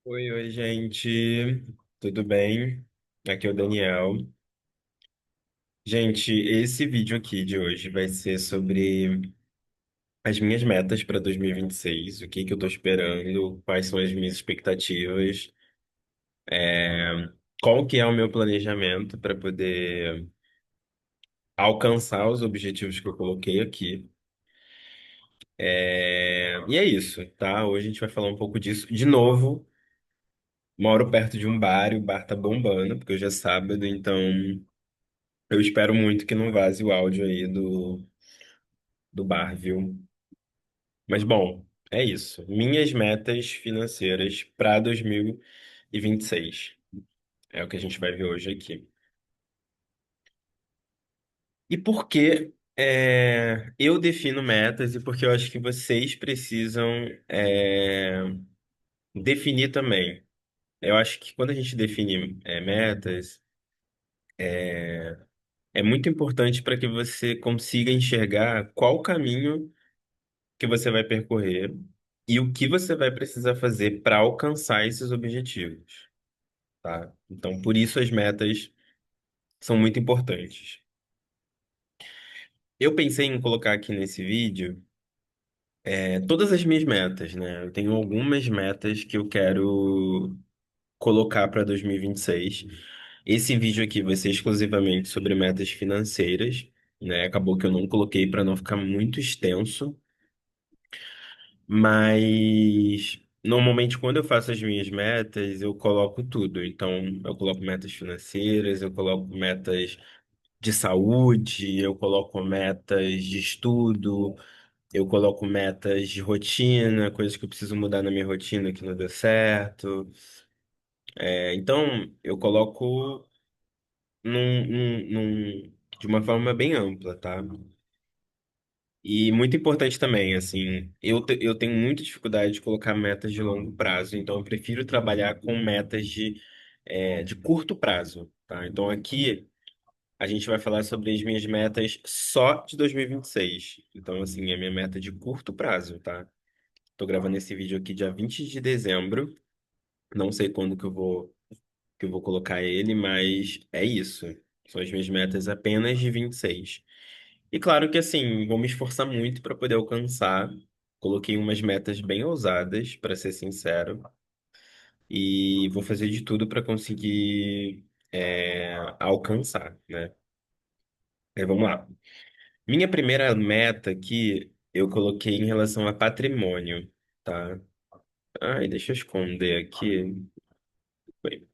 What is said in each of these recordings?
Oi, gente. Tudo bem? Aqui é o Daniel. Gente, esse vídeo aqui de hoje vai ser sobre as minhas metas para 2026, o que que eu tô esperando, quais são as minhas expectativas, qual que é o meu planejamento para poder alcançar os objetivos que eu coloquei aqui. E é isso, tá? Hoje a gente vai falar um pouco disso. De novo, moro perto de um bar e o bar tá bombando, porque hoje é sábado, então eu espero muito que não vaze o áudio aí do bar, viu? Mas bom, é isso. Minhas metas financeiras para 2026. É o que a gente vai ver hoje aqui. E por que eu defino metas e porque eu acho que vocês precisam definir também. Eu acho que quando a gente define metas, é muito importante para que você consiga enxergar qual caminho que você vai percorrer e o que você vai precisar fazer para alcançar esses objetivos, tá? Então, por isso as metas são muito importantes. Eu pensei em colocar aqui nesse vídeo todas as minhas metas, né? Eu tenho algumas metas que eu quero colocar para 2026. Esse vídeo aqui vai ser exclusivamente sobre metas financeiras, né? Acabou que eu não coloquei para não ficar muito extenso. Mas normalmente quando eu faço as minhas metas, eu coloco tudo. Então, eu coloco metas financeiras, eu coloco metas de saúde, eu coloco metas de estudo, eu coloco metas de rotina, coisas que eu preciso mudar na minha rotina que não deu certo. Então, eu coloco de uma forma bem ampla, tá? E muito importante também, assim, eu tenho muita dificuldade de colocar metas de longo prazo, então eu prefiro trabalhar com metas de curto prazo, tá? Então aqui a gente vai falar sobre as minhas metas só de 2026. Então, assim, é minha meta de curto prazo, tá? Tô gravando esse vídeo aqui dia 20 de dezembro, não sei quando que eu vou colocar ele, mas é isso. São as minhas metas apenas de 26. E claro que assim, vou me esforçar muito para poder alcançar. Coloquei umas metas bem ousadas, para ser sincero, e vou fazer de tudo para conseguir alcançar, né? Vamos lá. Minha primeira meta aqui eu coloquei em relação a patrimônio, tá? Ai, deixa eu esconder aqui. Foi.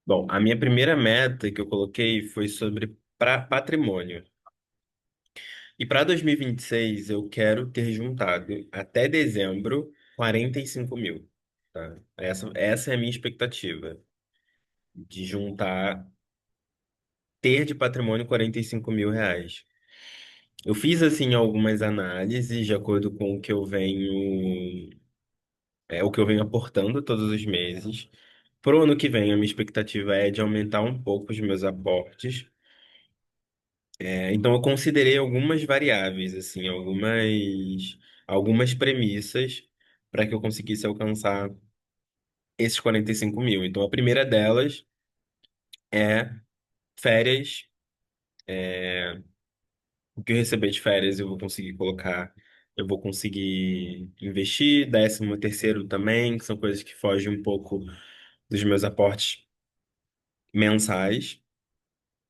Bom, a minha primeira meta que eu coloquei foi sobre patrimônio. E para 2026, eu quero ter juntado até dezembro 45 mil, tá? Essa é a minha expectativa, de juntar, ter de patrimônio 45 mil reais. Eu fiz, assim, algumas análises de acordo com o que eu venho aportando todos os meses. Pro ano que vem, a minha expectativa é de aumentar um pouco os meus aportes. Então, eu considerei algumas variáveis, assim, algumas premissas para que eu conseguisse alcançar esses 45 mil. Então, a primeira delas é férias. O que eu receber de férias eu vou conseguir colocar, eu vou conseguir investir. 13º também, que são coisas que fogem um pouco dos meus aportes mensais.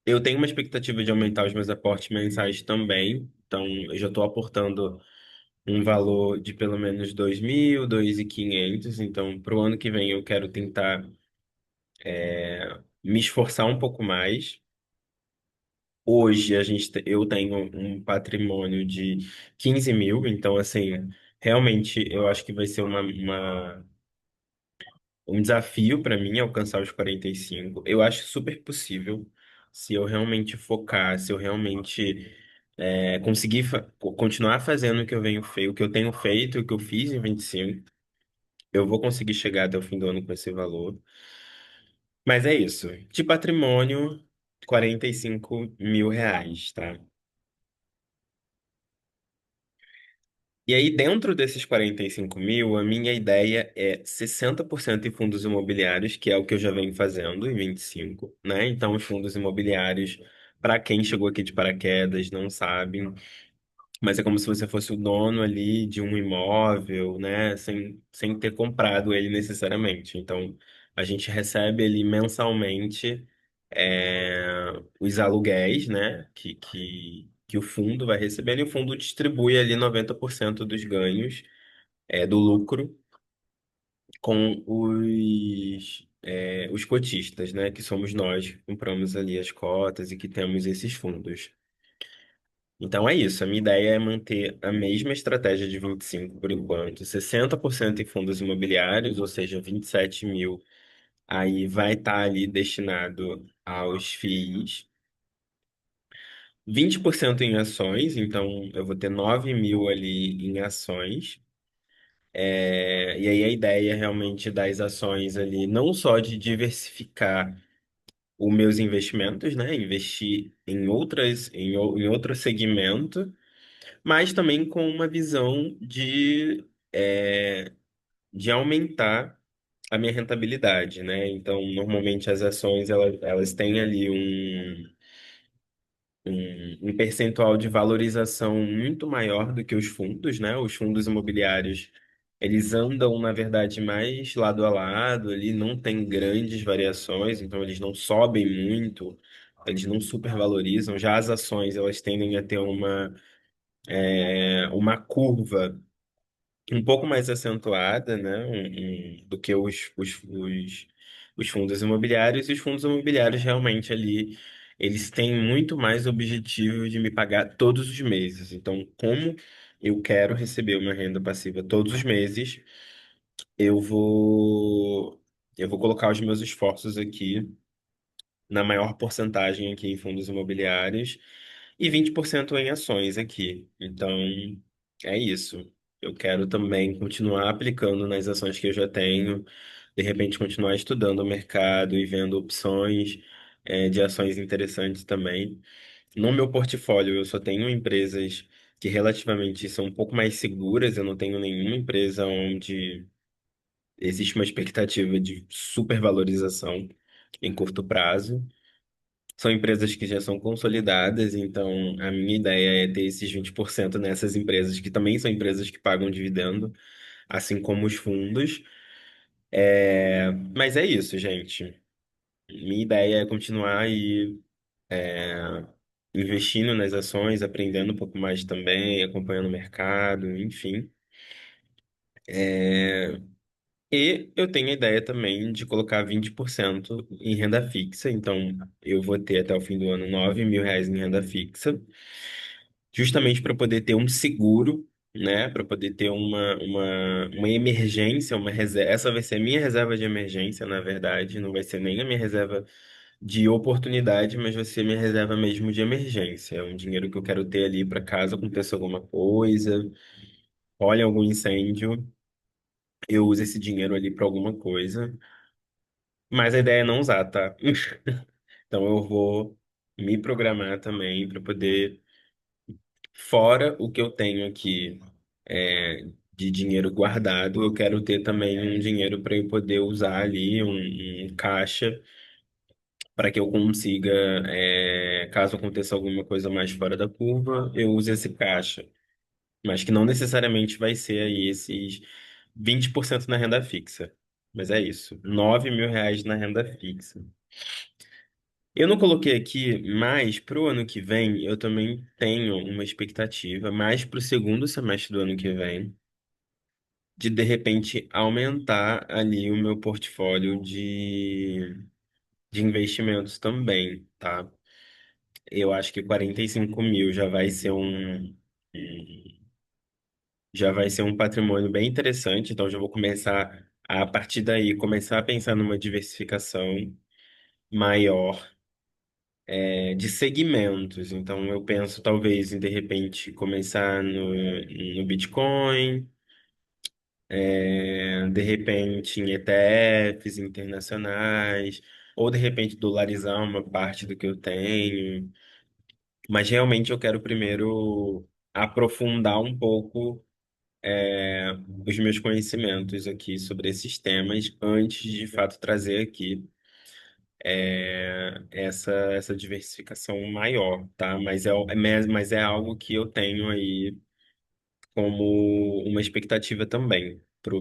Eu tenho uma expectativa de aumentar os meus aportes mensais também. Então, eu já estou aportando um valor de pelo menos 2.000, 2.500. Então, para o ano que vem, eu quero tentar me esforçar um pouco mais. Hoje, eu tenho um patrimônio de 15 mil. Então, assim, realmente, eu acho que vai ser um desafio para mim alcançar os 45. Eu acho super possível se eu realmente focar, se eu realmente conseguir continuar fazendo o que o que eu tenho feito, o que eu fiz em 25. Eu vou conseguir chegar até o fim do ano com esse valor. Mas é isso. De patrimônio, 45 mil reais, tá? E aí, dentro desses 45 mil, a minha ideia é 60% em fundos imobiliários, que é o que eu já venho fazendo em 25, né? Então, os fundos imobiliários, para quem chegou aqui de paraquedas, não sabe, mas é como se você fosse o dono ali de um imóvel, né? Sem ter comprado ele necessariamente. Então, a gente recebe ali mensalmente os aluguéis, né? Que o fundo vai recebendo e o fundo distribui ali 90% dos ganhos, do lucro com os cotistas, né? Que somos nós que compramos ali as cotas e que temos esses fundos. Então é isso, a minha ideia é manter a mesma estratégia de 25 por enquanto, 60% em fundos imobiliários, ou seja, 27 mil, aí vai estar ali destinado aos FIIs, 20% em ações, então eu vou ter 9 mil ali em ações. E aí a ideia realmente das ações ali, não só de diversificar os meus investimentos, né? Investir em em outro segmento, mas também com uma visão de aumentar a minha rentabilidade, né? Então, normalmente as ações elas têm ali um percentual de valorização muito maior do que os fundos, né? Os fundos imobiliários, eles andam, na verdade, mais lado a lado, ali não tem grandes variações, então eles não sobem muito, eles não supervalorizam. Já as ações, elas tendem a ter uma curva um pouco mais acentuada, né, do que os fundos imobiliários. E os fundos imobiliários realmente ali, eles têm muito mais objetivo de me pagar todos os meses. Então, como eu quero receber uma renda passiva todos os meses, eu vou, eu vou colocar os meus esforços aqui na maior porcentagem aqui em fundos imobiliários e 20% em ações aqui. Então, é isso. Eu quero também continuar aplicando nas ações que eu já tenho, de repente continuar estudando o mercado e vendo opções, de ações interessantes também. No meu portfólio, eu só tenho empresas que relativamente são um pouco mais seguras, eu não tenho nenhuma empresa onde existe uma expectativa de supervalorização em curto prazo. São empresas que já são consolidadas, então a minha ideia é ter esses 20% nessas empresas, que também são empresas que pagam dividendo, assim como os fundos. Mas é isso, gente. Minha ideia é continuar aí investindo nas ações, aprendendo um pouco mais também, acompanhando o mercado, enfim. E eu tenho a ideia também de colocar 20% em renda fixa, então eu vou ter até o fim do ano 9 mil reais em renda fixa. Justamente para poder ter um seguro, né? Para poder ter uma emergência, uma reserva. Essa vai ser a minha reserva de emergência, na verdade, não vai ser nem a minha reserva de oportunidade, mas vai ser minha reserva mesmo de emergência. É um dinheiro que eu quero ter ali para caso aconteça alguma coisa, olha algum incêndio, eu uso esse dinheiro ali para alguma coisa. Mas a ideia é não usar, tá? Então eu vou me programar também para poder. Fora o que eu tenho aqui de dinheiro guardado, eu quero ter também um dinheiro para eu poder usar ali, um caixa, para que eu consiga, caso aconteça alguma coisa mais fora da curva, eu use esse caixa. Mas que não necessariamente vai ser aí esses 20% na renda fixa. Mas é isso, 9 mil reais na renda fixa. Eu não coloquei aqui, mas para o ano que vem eu também tenho uma expectativa, mais para o segundo semestre do ano que vem, de repente aumentar ali o meu portfólio de investimentos também, tá? Eu acho que 45 mil já vai ser um patrimônio bem interessante, então já vou começar a partir daí começar a pensar numa diversificação maior de segmentos. Então, eu penso talvez em, de repente, começar no Bitcoin, de repente em ETFs internacionais, ou de repente dolarizar uma parte do que eu tenho. Mas realmente eu quero primeiro aprofundar um pouco. os meus conhecimentos aqui sobre esses temas antes de fato trazer aqui essa diversificação maior, tá? Mas é algo que eu tenho aí como uma expectativa também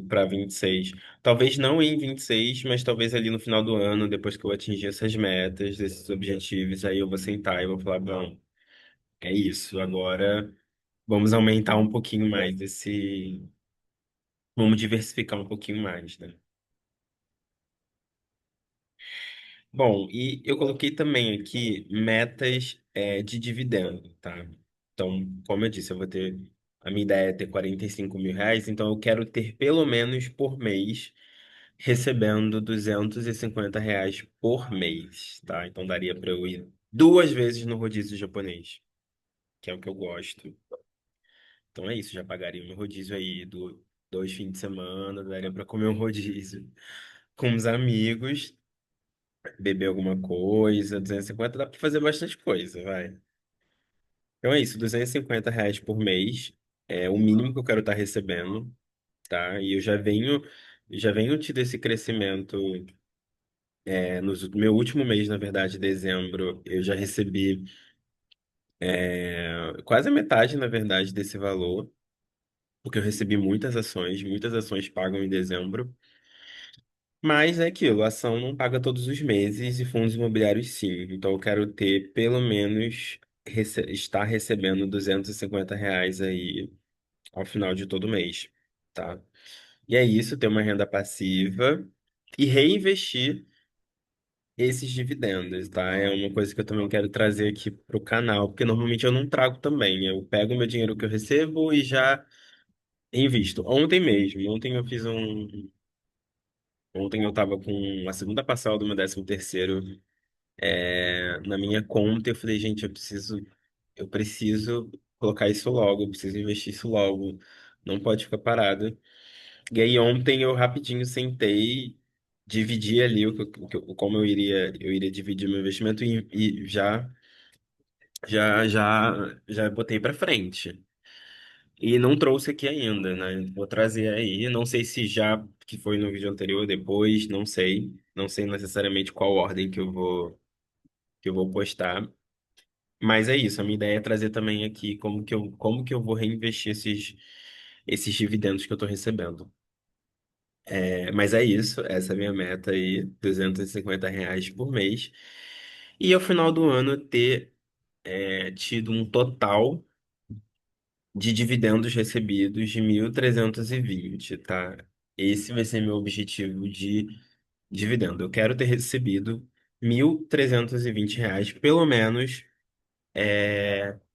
para 26. Talvez não em 26, mas talvez ali no final do ano, depois que eu atingir essas metas, esses objetivos, aí eu vou sentar e vou falar, bom, é isso, agora vamos aumentar um pouquinho mais vamos diversificar um pouquinho mais, né? Bom, e eu coloquei também aqui metas de dividendo, tá? Então, como eu disse, eu vou ter. A minha ideia é ter R$ 45.000, então eu quero ter pelo menos por mês recebendo R$ 250 por mês, tá? Então daria para eu ir 2 vezes no rodízio japonês, que é o que eu gosto. Então é isso, já pagaria o meu rodízio aí 2 fins de semana, daria para comer um rodízio com os amigos, beber alguma coisa, 250 dá para fazer bastante coisa, vai. Então é isso, R$ 250 por mês é o mínimo que eu quero estar recebendo, tá? E eu já venho tido esse crescimento no meu último mês, na verdade, dezembro, eu já recebi quase a metade, na verdade, desse valor, porque eu recebi muitas ações pagam em dezembro. Mas é aquilo, a ação não paga todos os meses e fundos imobiliários sim. Então eu quero ter pelo menos estar recebendo R$ 250 aí ao final de todo mês, tá? E é isso, ter uma renda passiva e reinvestir esses dividendos, tá? É uma coisa que eu também quero trazer aqui pro canal, porque normalmente eu não trago também. Eu pego o meu dinheiro que eu recebo e já invisto. Ontem eu fiz um. Ontem eu tava com a segunda parcela do meu 13º na minha conta. Eu falei, gente, eu preciso colocar isso logo, eu preciso investir isso logo. Não pode ficar parado. E aí ontem eu rapidinho sentei, dividi ali como eu iria dividir meu investimento e já botei pra frente. E não trouxe aqui ainda, né? Vou trazer aí, não sei se já que foi no vídeo anterior, depois, não sei. Não sei necessariamente qual ordem que eu vou postar. Mas é isso, a minha ideia é trazer também aqui como que eu vou reinvestir esses dividendos que eu tô recebendo. Mas é isso, essa é a minha meta aí, R$ 250 por mês. E ao final do ano ter tido um total de dividendos recebidos de 1.320, tá? Esse vai ser meu objetivo de dividendo. Eu quero ter recebido R$ 1.320, pelo menos,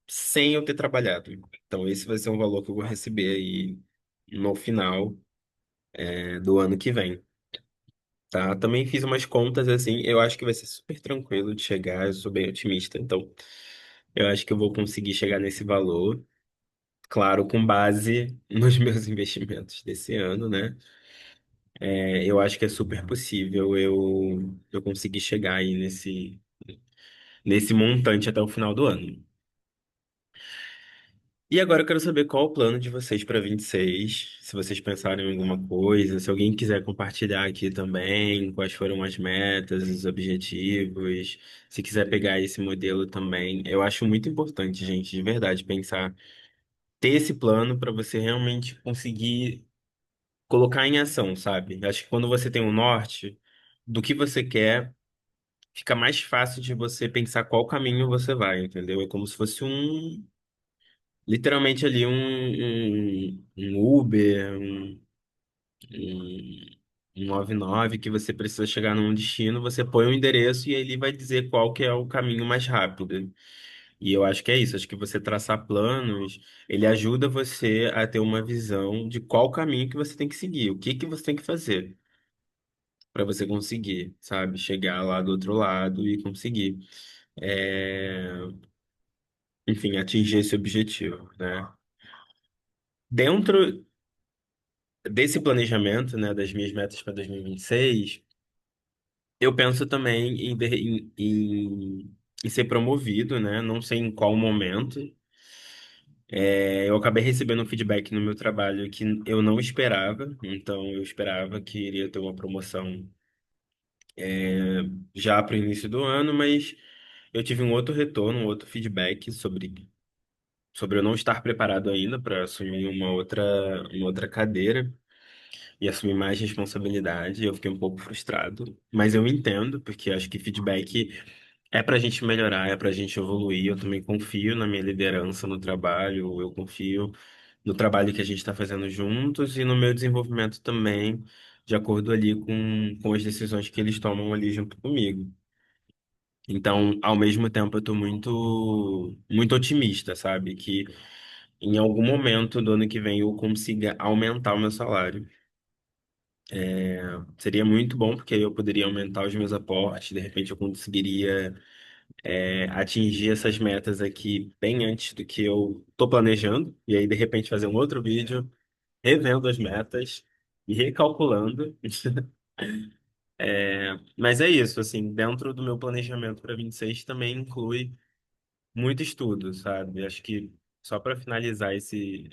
sem eu ter trabalhado. Então, esse vai ser um valor que eu vou receber aí no final, do ano que vem. Tá? Também fiz umas contas assim, eu acho que vai ser super tranquilo de chegar, eu sou bem otimista, então eu acho que eu vou conseguir chegar nesse valor, claro, com base nos meus investimentos desse ano, né? Eu acho que é super possível eu conseguir chegar aí nesse montante até o final do ano. E agora eu quero saber qual o plano de vocês para 26, se vocês pensaram em alguma coisa, se alguém quiser compartilhar aqui também, quais foram as metas, os objetivos, se quiser pegar esse modelo também. Eu acho muito importante, gente, de verdade, pensar, ter esse plano para você realmente conseguir colocar em ação, sabe? Acho que quando você tem um norte do que você quer, fica mais fácil de você pensar qual caminho você vai, entendeu? É como se fosse literalmente ali um Uber, um, um 99 que você precisa chegar num destino, você põe o endereço e ele vai dizer qual que é o caminho mais rápido. E eu acho que é isso, acho que você traçar planos, ele ajuda você a ter uma visão de qual caminho que você tem que seguir, o que que você tem que fazer para você conseguir, sabe, chegar lá do outro lado e conseguir, é, enfim, atingir esse objetivo, né? Dentro desse planejamento, né, das minhas metas para 2026, eu penso também em ser promovido, né? Não sei em qual momento, Eu acabei recebendo um feedback no meu trabalho que eu não esperava, então eu esperava que iria ter uma promoção já para o início do ano, mas eu tive um outro retorno, um outro feedback sobre eu não estar preparado ainda para assumir uma outra cadeira e assumir mais responsabilidade. Eu fiquei um pouco frustrado, mas eu entendo, porque acho que feedback é para a gente melhorar, é para a gente evoluir. Eu também confio na minha liderança no trabalho, eu confio no trabalho que a gente está fazendo juntos e no meu desenvolvimento também, de acordo ali com as decisões que eles tomam ali junto comigo. Então, ao mesmo tempo, eu estou muito otimista, sabe? Que em algum momento do ano que vem eu consiga aumentar o meu salário. Seria muito bom, porque aí eu poderia aumentar os meus aportes, de repente eu conseguiria atingir essas metas aqui bem antes do que eu tô planejando, e aí de repente fazer um outro vídeo revendo as metas e recalculando. Mas é isso, assim, dentro do meu planejamento para 26 também inclui muito estudo, sabe? Acho que só para finalizar esse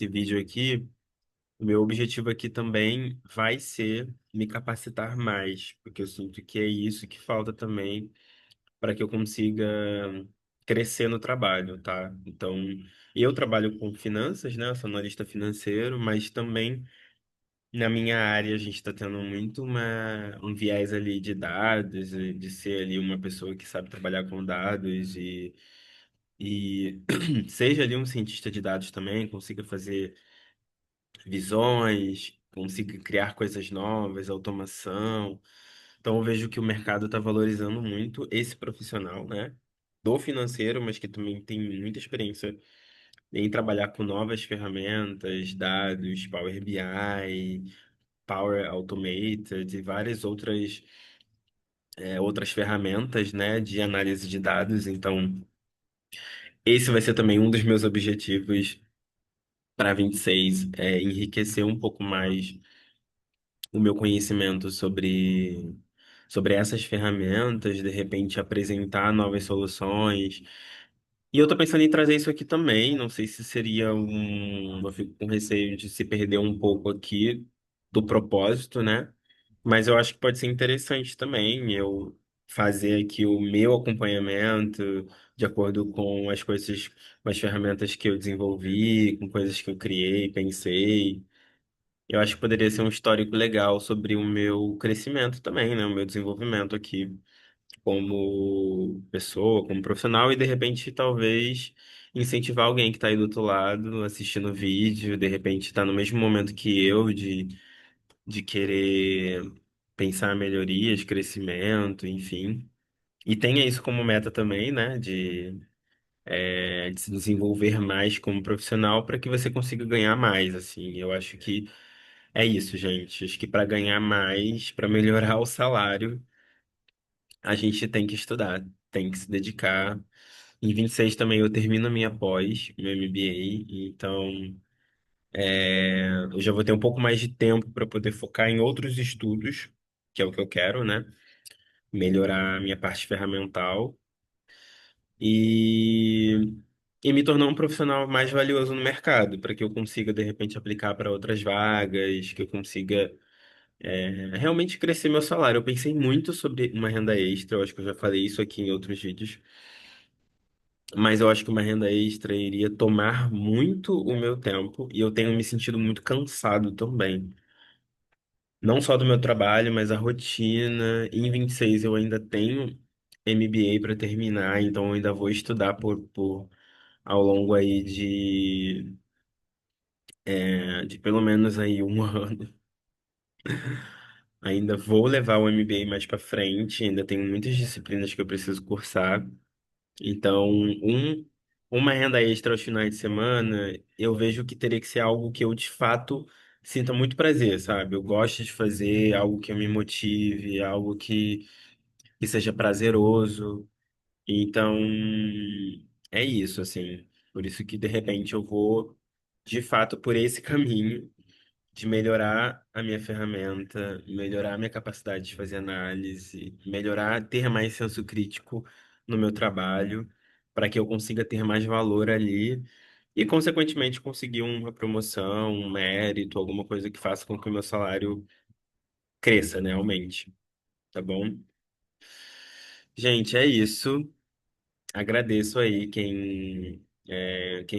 vídeo aqui, o meu objetivo aqui também vai ser me capacitar mais, porque eu sinto que é isso que falta também para que eu consiga crescer no trabalho, tá? Então, eu trabalho com finanças, né? Eu sou analista financeiro, mas também na minha área a gente está tendo muito um viés ali de dados, e de ser ali uma pessoa que sabe trabalhar com dados e seja ali um cientista de dados também, consiga fazer visões, consiga criar coisas novas, automação. Então eu vejo que o mercado está valorizando muito esse profissional, né? Do financeiro, mas que também tem muita experiência em trabalhar com novas ferramentas, dados, Power BI, Power Automated e várias outras ferramentas, né, de análise de dados. Então, esse vai ser também um dos meus objetivos para 26, enriquecer um pouco mais o meu conhecimento sobre essas ferramentas, de repente apresentar novas soluções. E eu tô pensando em trazer isso aqui também. Não sei se seria um. Eu fico com receio de se perder um pouco aqui do propósito, né? Mas eu acho que pode ser interessante também eu fazer aqui o meu acompanhamento de acordo com as coisas, com as ferramentas que eu desenvolvi, com coisas que eu criei, pensei. Eu acho que poderia ser um histórico legal sobre o meu crescimento também, né? O meu desenvolvimento aqui como pessoa, como profissional, e de repente talvez incentivar alguém que está aí do outro lado, assistindo o vídeo, de repente está no mesmo momento que eu, de querer pensar melhorias, crescimento, enfim. E tenha isso como meta também, né? De se desenvolver mais como profissional para que você consiga ganhar mais, assim. Eu acho que é isso, gente. Acho que para ganhar mais, para melhorar o salário, a gente tem que estudar, tem que se dedicar. Em 26 também eu termino a minha pós, meu MBA, então eu já vou ter um pouco mais de tempo para poder focar em outros estudos, que é o que eu quero, né? Melhorar a minha parte ferramental e, e me tornar um profissional mais valioso no mercado, para que eu consiga, de repente, aplicar para outras vagas, que eu consiga realmente crescer meu salário. Eu pensei muito sobre uma renda extra, eu acho que eu já falei isso aqui em outros vídeos. Mas eu acho que uma renda extra iria tomar muito o meu tempo e eu tenho me sentido muito cansado também. Não só do meu trabalho, mas a rotina. E em 26 eu ainda tenho MBA para terminar, então eu ainda vou estudar ao longo aí de pelo menos aí um ano. Ainda vou levar o MBA mais para frente, ainda tenho muitas disciplinas que eu preciso cursar. Então, uma renda extra aos finais de semana, eu vejo que teria que ser algo que eu, de fato, sinta muito prazer, sabe? Eu gosto de fazer algo que me motive, algo que seja prazeroso. Então, é isso, assim. Por isso que, de repente, eu vou, de fato, por esse caminho de melhorar a minha ferramenta, melhorar a minha capacidade de fazer análise, melhorar, ter mais senso crítico no meu trabalho, para que eu consiga ter mais valor ali e, consequentemente, conseguir uma promoção, um mérito, alguma coisa que faça com que o meu salário cresça, né? Aumente, tá bom? Gente, é isso. Agradeço aí quem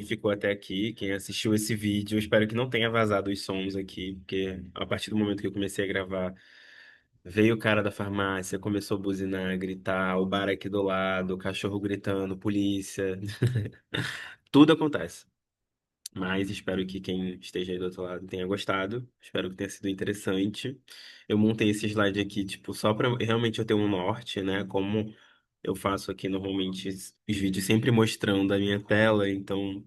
ficou até aqui, quem assistiu esse vídeo. Eu espero que não tenha vazado os sons aqui, porque a partir do momento que eu comecei a gravar, veio o cara da farmácia, começou a buzinar, a gritar, o bar aqui do lado, o cachorro gritando, polícia. Tudo acontece. Mas espero que quem esteja aí do outro lado tenha gostado. Espero que tenha sido interessante. Eu montei esse slide aqui, tipo, só para realmente eu ter um norte, né? Como eu faço aqui normalmente os vídeos sempre mostrando a minha tela, então,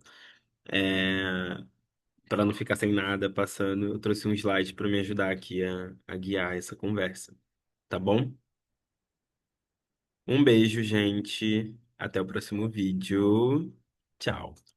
para não ficar sem nada passando, eu trouxe um slide para me ajudar aqui a guiar essa conversa. Tá bom? Um beijo, gente. Até o próximo vídeo. Tchau.